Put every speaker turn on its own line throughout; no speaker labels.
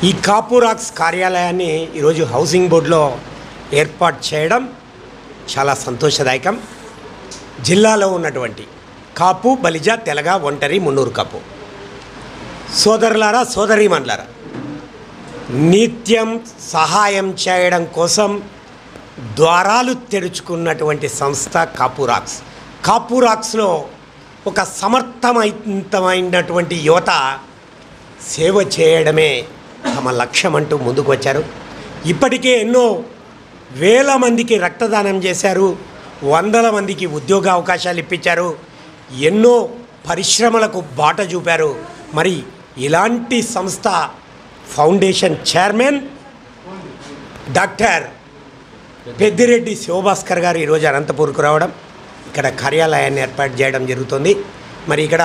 ఈ కాపురాక్స్ కార్యాలయాన్ని ఈరోజు హౌసింగ్ బోర్డులో ఏర్పాటు చేయడం చాలా సంతోషదాయకం. జిల్లాలో ఉన్నటువంటి కాపు, బలిజ, తెలగ, ఒంటరి, మున్నూరు కాపు సోదరులారా, సోదరీమణులారా, నిత్యం సహాయం చేయడం కోసం ద్వారాలు తెరుచుకున్నటువంటి సంస్థ కాపురాక్స్. కాపురాక్స్లో ఒక సమర్థవంతమైనటువంటి యువత సేవ చేయడమే తమ లక్ష్యం అంటూ ముందుకు వచ్చారు. ఇప్పటికే ఎన్నో వేల మందికి రక్తదానం చేశారు, వందల మందికి ఉద్యోగ అవకాశాలు ఇప్పించారు, ఎన్నో పరిశ్రమలకు బాట చూపారు. మరి ఇలాంటి సంస్థ foundation chairman doctor Peddireddy Sivabhaskar గారు ఈరోజు అనంతపూర్కు రావడం, ఇక్కడ కార్యాలయాన్ని ఏర్పాటు చేయడం జరుగుతుంది. మరి ఇక్కడ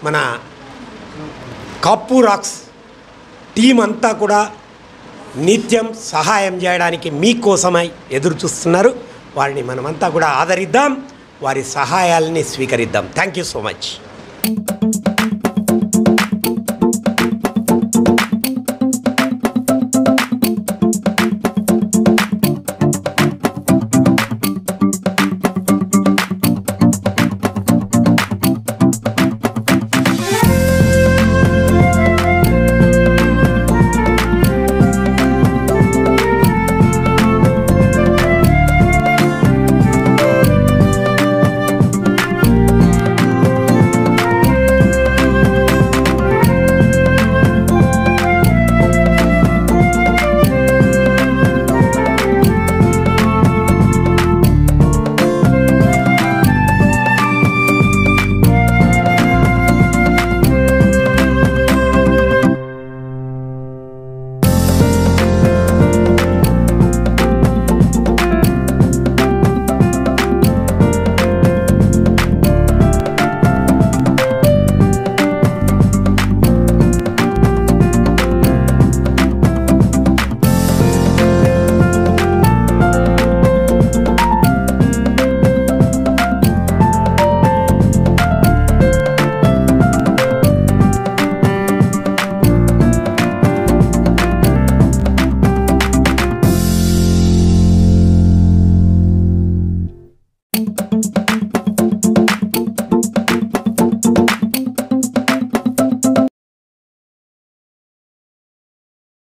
మన కాపురాక్స్ టీం అంతా కూడా నిత్యం సహాయం చేయడానికి మీకోసమై ఎదురు చూస్తున్నారు. వారిని మనమంతా కూడా ఆదరిద్దాం, వారి సహాయాలని స్వీకరిద్దాం. Thank you so much.